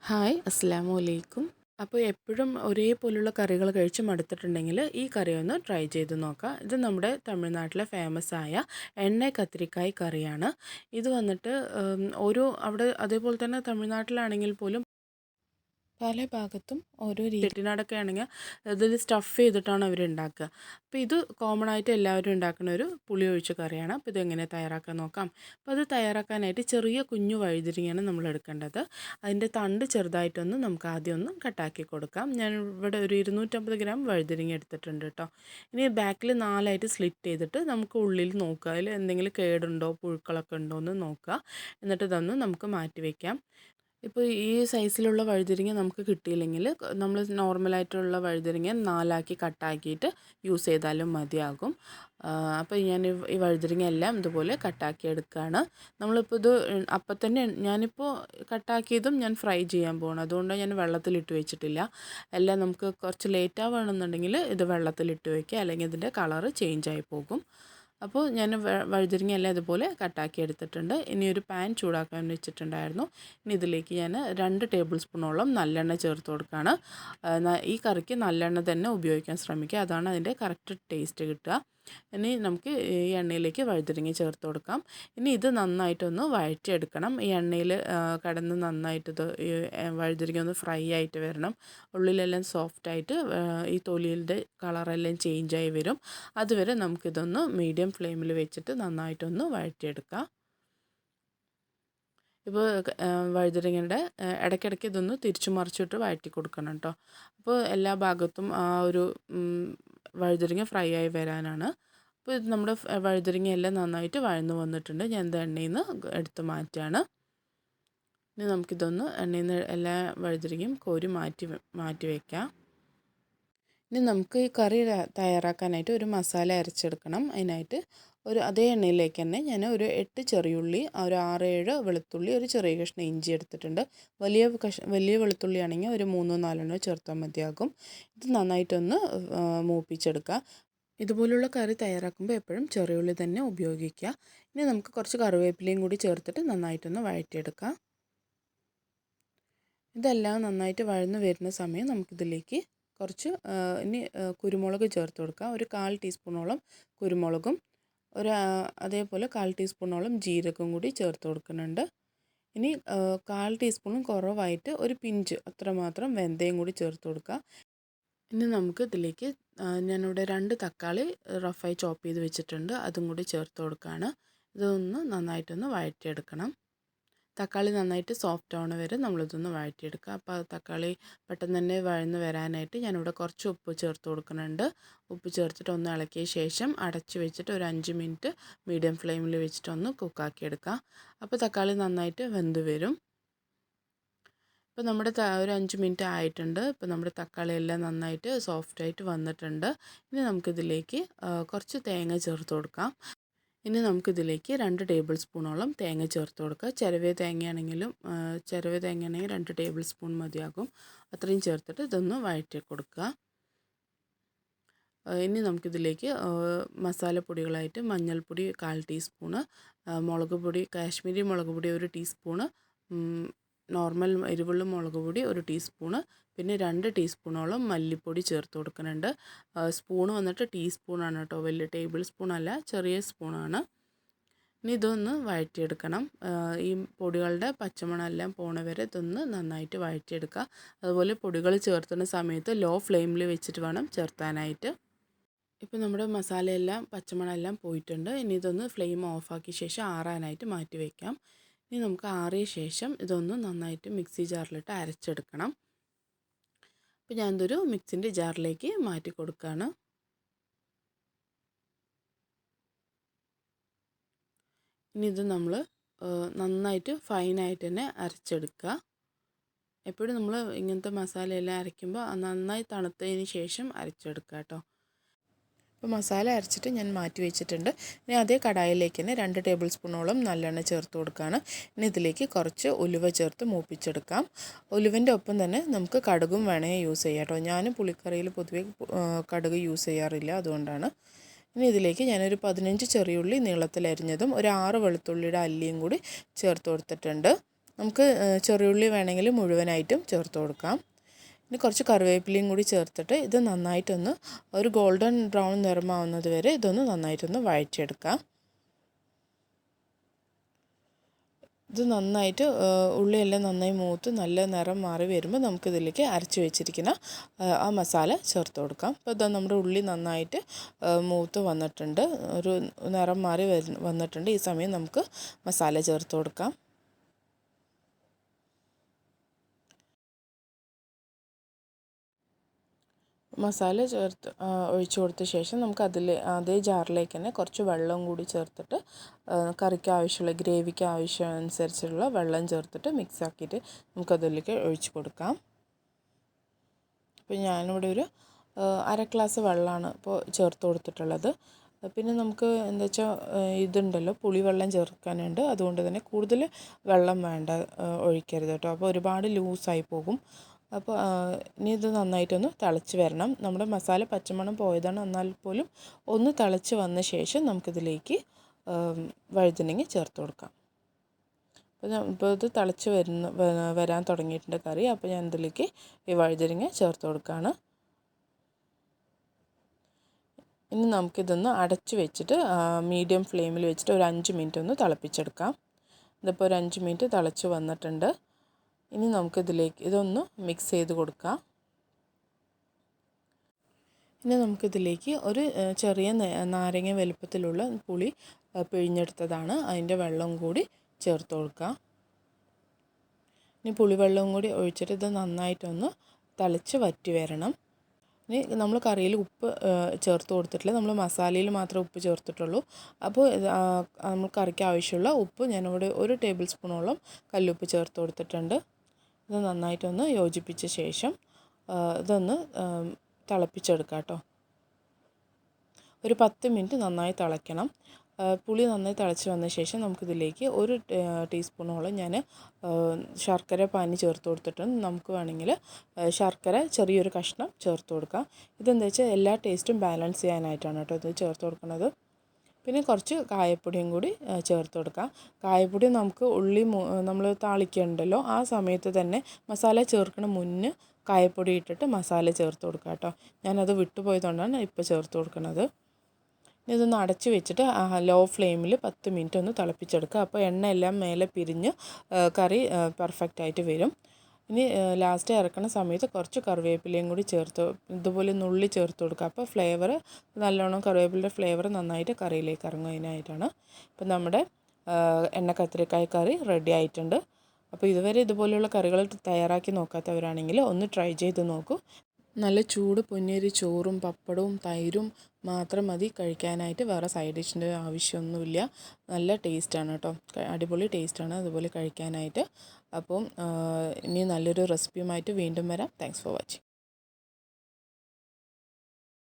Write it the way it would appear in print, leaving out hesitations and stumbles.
Hi അസ്സലാമു അലൈക്കും. അപ്പോൾ എപ്പോഴും ഒരേപോലുള്ള കറികൾ കഴിച്ച് മടുത്തിട്ടുണ്ടെങ്കിൽ ഈ കറി ഒന്ന് ട്രൈ ചെയ്ത് നോക്കാം. ഇത് നമ്മുടെ തമിഴ്നാട്ടിലെ ഫേമസ് ആയ എണ്ണ കത്തിരിക്കായ് കറിയാണ്. ഇത് വന്നിട്ട് ഓരോ അവിടെ അതേപോലെ തന്നെ തമിഴ്നാട്ടിലാണെങ്കിൽ പോലും പല ഭാഗത്തും ഓരോ ചെട്ടിനാടൊക്കെ ആണെങ്കിൽ ഇതിൽ സ്റ്റഫ് ചെയ്തിട്ടാണ് അവർ ഉണ്ടാക്കുക. അപ്പോൾ ഇത് കോമൺ ആയിട്ട് എല്ലാവരും ഉണ്ടാക്കുന്ന ഒരു പുളി ഒഴിച്ച കറിയാണ്. അപ്പോൾ ഇതെങ്ങനെ തയ്യാറാക്കാൻ നോക്കാം. അപ്പോൾ അത് തയ്യാറാക്കാനായിട്ട് ചെറിയ കുഞ്ഞു വഴുതിരിങ്ങയാണ് നമ്മൾ എടുക്കേണ്ടത്. അതിൻ്റെ തണ്ട് ചെറുതായിട്ടൊന്ന് നമുക്ക് ആദ്യം ഒന്ന് കട്ടാക്കി കൊടുക്കാം. ഞാൻ ഇവിടെ ഒരു 250 ഗ്രാം വഴുതിരിങ്ങ എടുത്തിട്ടുണ്ട് കേട്ടോ. ഇനി ബാക്കിൽ 4ആയിട്ട് സ്ലിറ്റ് ചെയ്തിട്ട് നമുക്ക് ഉള്ളിൽ നോക്കുക, അതിൽ എന്തെങ്കിലും കേടുണ്ടോ പുഴുക്കളൊക്കെ ഉണ്ടോ എന്ന് നോക്കുക. എന്നിട്ട് ഇതൊന്ന് നമുക്ക് മാറ്റി വയ്ക്കാം. ഇപ്പോൾ ഈ സൈസിലുള്ള വഴുതിരിങ്ങ നമുക്ക് കിട്ടിയില്ലെങ്കിൽ നമ്മൾ നോർമലായിട്ടുള്ള വഴുതിരിങ്ങ 4ആക്കി കട്ടാക്കിയിട്ട് യൂസ് ചെയ്താലും മതിയാകും. അപ്പോൾ ഞാൻ ഈ വഴുതിരിങ്ങ എല്ലാം ഇതുപോലെ കട്ടാക്കി എടുക്കുകയാണ്. നമ്മളിപ്പോൾ ഇത് അപ്പം തന്നെ ഞാനിപ്പോൾ കട്ടാക്കിയതും ഞാൻ ഫ്രൈ ചെയ്യാൻ പോകണം. അതുകൊണ്ട് ഞാൻ വെള്ളത്തിലിട്ട് വെച്ചിട്ടില്ല. എല്ലാം നമുക്ക് കുറച്ച് ലേറ്റ് ആവുകയാണെന്നുണ്ടെങ്കിൽ ഇത് വെള്ളത്തിലിട്ട് വയ്ക്കുക, അല്ലെങ്കിൽ ഇതിൻ്റെ കളറ് ചേഞ്ച് ആയി പോകും. അപ്പോൾ ഞാൻ വഴുതിരിങ്ങ എല്ലാം ഇതുപോലെ കട്ടാക്കി എടുത്തിട്ടുണ്ട്. ഇനി ഒരു പാൻ ചൂടാക്കാൻ വെച്ചിട്ടുണ്ടായിരുന്നു. ഇനി ഇതിലേക്ക് ഞാൻ 2 ടേബിൾ സ്പൂണോളം നല്ലെണ്ണ ചേർത്ത് കൊടുക്കുകയാണ്. ഈ കറിക്ക് നല്ലെണ്ണ തന്നെ ഉപയോഗിക്കാൻ ശ്രമിക്കുക, അതാണ് അതിൻ്റെ കറക്റ്റ് ടേസ്റ്റ് കിട്ടുക. ഇനി നമുക്ക് ഈ എണ്ണയിലേക്ക് വഴുതിരിങ്ങ ചേർത്ത് കൊടുക്കാം. ഇനി ഇത് നന്നായിട്ടൊന്ന് വഴറ്റിയെടുക്കണം. ഈ എണ്ണയിൽ കിടന്ന് നന്നായിട്ട് ഇത് വഴുതിരിങ്ങ ഒന്ന് ഫ്രൈ ആയിട്ട് വരണം. ഉള്ളിലെല്ലാം സോഫ്റ്റായിട്ട് ഈ തൊലിയുടെ കളറെല്ലാം ചേഞ്ചായി വരും. അതുവരെ നമുക്കിതൊന്ന് മീഡിയം ഫ്ലെയിമിൽ വെച്ചിട്ട് നന്നായിട്ടൊന്ന് വഴറ്റിയെടുക്കാം. ഇപ്പോൾ വഴുതിരിങ്ങയുടെ ഇടയ്ക്കിടയ്ക്ക് ഇതൊന്ന് തിരിച്ചു മറിച്ചിട്ട് വഴറ്റി കൊടുക്കണം കേട്ടോ. അപ്പോൾ എല്ലാ ഭാഗത്തും ആ ഒരു വഴുതിരിങ്ങ ഫ്രൈ ആയി വരാനാണ്. അപ്പോൾ ഇത് നമ്മുടെ വഴുതിരിങ്ങ എല്ലാം നന്നായിട്ട് വഴന്നു വന്നിട്ടുണ്ട്. ഞാൻ ഇത് എണ്ണയിൽ നിന്ന് എടുത്ത് മാറ്റുകയാണ്. ഇനി നമുക്കിതൊന്ന് എണ്ണയിൽ നിന്ന് എല്ലാ വഴുതിരിങ്ങയും കോരി മാറ്റി വയ്ക്കാം. ഇനി നമുക്ക് ഈ കറി തയ്യാറാക്കാനായിട്ട് ഒരു മസാല അരച്ചെടുക്കണം. അതിനായിട്ട് അതേ എണ്ണയിലേക്ക് തന്നെ ഞാൻ ഒരു 8 ചെറിയുള്ളി, ഒരു 6-7 വെളുത്തുള്ളി, ഒരു ചെറിയ കഷ്ണം ഇഞ്ചി എടുത്തിട്ടുണ്ട്. വലിയ വെളുത്തുള്ളി ആണെങ്കിൽ ഒരു 3-4 ചേർത്താൽ മതിയാകും. ഇത് നന്നായിട്ടൊന്ന് മൂപ്പിച്ചെടുക്കുക. ഇതുപോലുള്ള കറി തയ്യാറാക്കുമ്പോൾ എപ്പോഴും ചെറിയുള്ളി തന്നെ ഉപയോഗിക്കുക. ഇനി നമുക്ക് കുറച്ച് കറിവേപ്പിലയും കൂടി ചേർത്തിട്ട് നന്നായിട്ടൊന്ന് വഴറ്റിയെടുക്കാം. ഇതെല്ലാം നന്നായിട്ട് വഴന്ന് വരുന്ന സമയം നമുക്കിതിലേക്ക് കുറച്ച് കുരുമുളക് ചേർത്ത് കൊടുക്കാം. ഒരു 1/4 ടീസ്പൂണോളം കുരുമുളകും അതേപോലെ 1/4 ടീസ്പൂണോളം ജീരകവും കൂടി ചേർത്ത് കൊടുക്കുന്നുണ്ട്. ഇനി 1/4 ടീസ്പൂണും കുറവായിട്ട് ഒരു പിഞ്ച് അത്രമാത്രം വെന്തയം കൂടി ചേർത്ത് കൊടുക്കുക. ഇനി നമുക്ക് ഇതിലേക്ക് ഞാനിവിടെ 2 തക്കാളി റഫായി ചോപ്പ് ചെയ്ത് വെച്ചിട്ടുണ്ട്, അതും കൂടി ചേർത്ത് കൊടുക്കുകയാണ്. ഇതൊന്ന് നന്നായിട്ടൊന്ന് വഴറ്റിയെടുക്കണം. തക്കാളി നന്നായിട്ട് സോഫ്റ്റ് ആവണ വരെ നമ്മളിതൊന്ന് വഴറ്റിയെടുക്കുക. അപ്പോൾ തക്കാളി പെട്ടെന്ന് തന്നെ വഴന്ന് വരാനായിട്ട് ഞാനിവിടെ കുറച്ച് ഉപ്പ് ചേർത്ത് കൊടുക്കുന്നുണ്ട്. ഉപ്പ് ചേർത്തിട്ട് ഒന്ന് ഇളക്കിയ ശേഷം അടച്ച് വെച്ചിട്ട് ഒരു 5 മിനിറ്റ് മീഡിയം ഫ്ലെയിമിൽ വെച്ചിട്ടൊന്ന് കുക്കാക്കിയെടുക്കുക. അപ്പോൾ തക്കാളി നന്നായിട്ട് വെന്ത് വരും. ഇപ്പോൾ നമ്മുടെ ഒരു 5 മിനിറ്റ് ആയിട്ടുണ്ട്. ഇപ്പോൾ നമ്മുടെ തക്കാളി എല്ലാം നന്നായിട്ട് സോഫ്റ്റായിട്ട് വന്നിട്ടുണ്ട്. ഇനി നമുക്കിതിലേക്ക് കുറച്ച് തേങ്ങ ചേർത്ത് കൊടുക്കാം. ഇനി നമുക്കിതിലേക്ക് 2 ടേബിൾ സ്പൂണോളം തേങ്ങ ചേർത്ത് കൊടുക്കുക. ചിരവിയ തേങ്ങയാണെങ്കിൽ 2 ടേബിൾ സ്പൂൺ മതിയാകും. അത്രയും ചേർത്തിട്ട് ഇതൊന്ന് വഴറ്റി കൊടുക്കുക. ഇനി നമുക്കിതിലേക്ക് മസാലപ്പൊടികളായിട്ട് മഞ്ഞൾപ്പൊടി 1/4 ടീസ്പൂണ്, മുളക് പൊടി കാശ്മീരി മുളക് പൊടി 1 ടീസ്പൂണ്, നോർമൽ എരിവുള്ള മുളക് പൊടി 1 ടീസ്പൂണ്, പിന്നെ 2 ടീസ്പൂണോളം മല്ലിപ്പൊടി ചേർത്ത് കൊടുക്കുന്നുണ്ട്. സ്പൂണ് വന്നിട്ട് ടീസ്പൂണാണ് കേട്ടോ, വലിയ ടേബിൾ സ്പൂണല്ല, ചെറിയ സ്പൂണാണ്. ഇനി ഇതൊന്ന് വഴറ്റിയെടുക്കണം. ഈ പൊടികളുടെ പച്ചമണം എല്ലാം പോണ വരെ ഇതൊന്ന് നന്നായിട്ട് വഴറ്റിയെടുക്കുക. അതുപോലെ പൊടികൾ ചേർത്തുന്ന സമയത്ത് ലോ ഫ്ലെയിമിൽ വെച്ചിട്ട് വേണം ചേർത്താനായിട്ട്. ഇപ്പോൾ നമ്മുടെ മസാലയെല്ലാം പച്ചമണം എല്ലാം പോയിട്ടുണ്ട്. ഇനി ഇതൊന്ന് ഫ്ലെയിം ഓഫാക്കിയ ശേഷം ആറാനായിട്ട് മാറ്റി വയ്ക്കാം. ഇനി നമുക്ക് ആറിയ ശേഷം ഇതൊന്ന് നന്നായിട്ട് മിക്സി ജാറിലിട്ട് അരച്ചെടുക്കണം. അപ്പോൾ ഞാനിതൊരു മിക്സിൻ്റെ ജാറിലേക്ക് മാറ്റി കൊടുക്കുകയാണ്. ഇനി ഇത് നമ്മൾ നന്നായിട്ട് ഫൈനായിട്ട് തന്നെ അരച്ചെടുക്കുക. എപ്പോഴും നമ്മൾ ഇങ്ങനത്തെ മസാലയെല്ലാം അരയ്ക്കുമ്പോൾ നന്നായി തണുത്തതിന് ശേഷം അരച്ചെടുക്കുക കേട്ടോ. അപ്പോൾ മസാല അരച്ചിട്ട് ഞാൻ മാറ്റി വെച്ചിട്ടുണ്ട്. ഇനി അതേ കടായിലേക്ക് തന്നെ 2 ടേബിൾ സ്പൂണോളം നല്ലെണ്ണ ചേർത്ത് കൊടുക്കുകയാണ്. ഇനി ഇതിലേക്ക് കുറച്ച് ഉലുവ ചേർത്ത് മൂപ്പിച്ചെടുക്കാം. ഉലുവിൻ്റെ ഒപ്പം തന്നെ നമുക്ക് കടുകും വേണമെങ്കിൽ യൂസ് ചെയ്യാം കേട്ടോ. ഞാൻ പുളിക്കറിയിൽ പൊതുവെ കടുക് യൂസ് ചെയ്യാറില്ല, അതുകൊണ്ടാണ്. ഇനി ഇതിലേക്ക് ഞാനൊരു 15 ചെറിയുള്ളി നീളത്തിലരിഞ്ഞതും ഒരു 6 വെളുത്തുള്ളിയുടെ അല്ലിയും കൂടി ചേർത്ത് കൊടുത്തിട്ടുണ്ട്. നമുക്ക് ചെറിയുള്ളി വേണമെങ്കിൽ മുഴുവനായിട്ടും ചേർത്ത് കൊടുക്കാം. ഇനി കുറച്ച് കറിവേപ്പിലയും കൂടി ചേർത്തിട്ട് ഇത് നന്നായിട്ടൊന്ന് ഒരു ഗോൾഡൻ ബ്രൗൺ നിറമാവുന്നത് വരെ ഇതൊന്ന് നന്നായിട്ടൊന്ന് വഴറ്റിയെടുക്കാം. ഇത് നന്നായിട്ട് ഉള്ളിയെല്ലാം നന്നായി മൂത്ത് നല്ല നിറം മാറി വരുമ്പോൾ നമുക്കിതിലേക്ക് അരച്ച് വെച്ചിരിക്കുന്ന ആ മസാല ചേർത്ത് കൊടുക്കാം. അപ്പോൾ ഇതാ നമ്മുടെ ഉള്ളി നന്നായിട്ട് മൂത്ത് വന്നിട്ടുണ്ട്, ഒരു നിറം മാറി വന്നിട്ടുണ്ട്. ഈ സമയം നമുക്ക് മസാല ചേർത്ത് കൊടുക്കാം. മസാല ചേർത്ത് ഒഴിച്ചു കൊടുത്ത ശേഷം നമുക്ക് അതേ ജാറിലേക്ക് തന്നെ കുറച്ച് വെള്ളം കൂടി ചേർത്തിട്ട് കറിക്ക് ആവശ്യമുള്ള ഗ്രേവിക്ക് ആവശ്യമനുസരിച്ചുള്ള വെള്ളം ചേർത്തിട്ട് മിക്സ് ആക്കിയിട്ട് നമുക്കതിലേക്ക് ഒഴിച്ചു കൊടുക്കാം. അപ്പോൾ ഞാനിവിടെ ഒരു അര ഗ്ലാസ് വെള്ളമാണ് ഇപ്പോൾ ചേർത്ത് കൊടുത്തിട്ടുള്ളത്. പിന്നെ നമുക്ക് എന്താ വെച്ചാൽ ഇതുണ്ടല്ലോ, പുളിവെള്ളം ചേർക്കാനുണ്ട്. അതുകൊണ്ട് തന്നെ കൂടുതൽ വെള്ളം വേണ്ട, ഒഴിക്കരുത് കേട്ടോ. അപ്പോൾ ഒരുപാട് ലൂസായി പോകും. അപ്പോൾ ഇനി ഇത് നന്നായിട്ടൊന്ന് തിളച്ച് വരണം. നമ്മുടെ മസാല പച്ചമണം പോയതാണ്, എന്നാൽ പോലും ഒന്ന് തിളച്ച് വന്ന ശേഷം നമുക്കിതിലേക്ക് വഴുതനങ്ങ ചേർത്ത് കൊടുക്കാം. ഇപ്പോൾ ഇത് തിളച്ച് വരാൻ തുടങ്ങിയിട്ടുണ്ട് കറി. അപ്പോൾ ഞാൻ ഇതിലേക്ക് ഈ വഴുതനങ്ങ ചേർത്ത് കൊടുക്കുകയാണ്. ഇനി നമുക്കിതൊന്ന് അടച്ച് വെച്ചിട്ട് മീഡിയം ഫ്ലെയിമിൽ വെച്ചിട്ട് ഒരു 5 മിനിറ്റ് ഒന്ന് തിളപ്പിച്ചെടുക്കാം. ഇതിപ്പോൾ ഒരു 5 മിനിറ്റ് തിളച്ച് വന്നിട്ടുണ്ട്. ഇനി നമുക്കിതിലേക്ക് ഇതൊന്ന് മിക്സ് ചെയ്ത് കൊടുക്കാം. ഇനി നമുക്കിതിലേക്ക് ഒരു ചെറിയ നാരങ്ങ വലുപ്പത്തിലുള്ള പുളി പിഴിഞ്ഞെടുത്തതാണ്, അതിൻ്റെ വെള്ളം കൂടി ചേർത്ത് കൊടുക്കാം. ഇനി പുളിവെള്ളവും കൂടി ഒഴിച്ചിട്ട് ഇത് നന്നായിട്ടൊന്ന് തിളച്ച് വറ്റി വരണം. ഇനി നമ്മൾ കറിയിൽ ഉപ്പ് ചേർത്ത് കൊടുത്തിട്ടില്ല, നമ്മൾ മസാലയിൽ മാത്രമേ ഉപ്പ് ചേർത്തിട്ടുള്ളൂ. അപ്പോൾ നമ്മൾ കറിക്ക് ആവശ്യമുള്ള ഉപ്പ് ഞാനിവിടെ 1 ടേബിൾ സ്പൂണോളം കല്ലുപ്പ് ചേർത്ത് കൊടുത്തിട്ടുണ്ട്. ഇത് നന്നായിട്ടൊന്ന് യോജിപ്പിച്ച ശേഷം ഇതൊന്ന് തിളപ്പിച്ചെടുക്കാം കേട്ടോ. ഒരു 10 മിനിറ്റ് നന്നായി തിളയ്ക്കണം. പുളി നന്നായി തിളച്ച് വന്ന ശേഷം നമുക്കിതിലേക്ക് 1 ടീസ്പൂണോളം ഞാൻ ശർക്കര പാനി ചേർത്ത് കൊടുത്തിട്ടുണ്ട്. നമുക്ക് വേണമെങ്കിൽ ശർക്കര ചെറിയൊരു കഷ്ണം ചേർത്ത് കൊടുക്കാം. ഇതെന്താ വെച്ചാൽ എല്ലാ ടേസ്റ്റും ബാലൻസ് ചെയ്യാനായിട്ടാണ് കേട്ടോ ഇത് ചേർത്ത് കൊടുക്കുന്നത്. പിന്നെ കുറച്ച് കായപ്പൊടിയും കൂടി ചേർത്ത് കൊടുക്കാം. കായപ്പൊടി നമുക്ക് നമ്മൾ താളിക്കുന്നുണ്ടല്ലോ, ആ സമയത്ത് തന്നെ മസാല ചേർക്കണ മുന്നേ കായപ്പൊടി ഇട്ടിട്ട് മസാല ചേർത്ത് കൊടുക്കാം കേട്ടോ. ഞാനത് വിട്ടുപോയതുകൊണ്ടാണ് ഇപ്പോൾ ചേർത്ത് കൊടുക്കുന്നത്. ഇതൊന്ന് അടച്ച് വെച്ചിട്ട് ലോ ഫ്ലെയിമിൽ 10 മിനിറ്റ് ഒന്ന് തിളപ്പിച്ചെടുക്കുക. അപ്പോൾ എണ്ണ എല്ലാം മേലെ പിരിഞ്ഞ് കറി പെർഫെക്റ്റായിട്ട് വരും. ഇനി ലാസ്റ്റ് ഇറക്കുന്ന സമയത്ത് കുറച്ച് കറിവേപ്പിലയും കൂടി ചേർത്ത് ഇതുപോലെ നുള്ളി ചേർത്ത് കൊടുക്കുക. അപ്പോൾ ഫ്ലേവർ നല്ലോണം, കറിവേപ്പിലയുടെ ഫ്ലേവർ നന്നായിട്ട് കറിയിലേക്ക് ഇറങ്ങും. അതിനായിട്ടാണ്. ഇപ്പം നമ്മുടെ എണ്ണ കത്തിരിക്കായ കറി റെഡി ആയിട്ടുണ്ട്. അപ്പോൾ ഇതുവരെ ഇതുപോലെയുള്ള കറികൾ തയ്യാറാക്കി നോക്കാത്തവരാണെങ്കിൽ ഒന്ന് ട്രൈ ചെയ്ത് നോക്കൂ. നല്ല ചൂട് പൊന്നിയരി ചോറും പപ്പടവും തൈരും മാത്രം മതി കഴിക്കാനായിട്ട്. വേറെ സൈഡ് ഡിഷിൻ്റെ ആവശ്യമൊന്നുമില്ല. നല്ല ടേസ്റ്റാണ് കേട്ടോ, അടിപൊളി ടേസ്റ്റാണ് അതുപോലെ കഴിക്കാനായിട്ട്. അപ്പം ഇനി നല്ലൊരു റെസിപ്പിയുമായിട്ട് വീണ്ടും വരാം. Thanks for watching.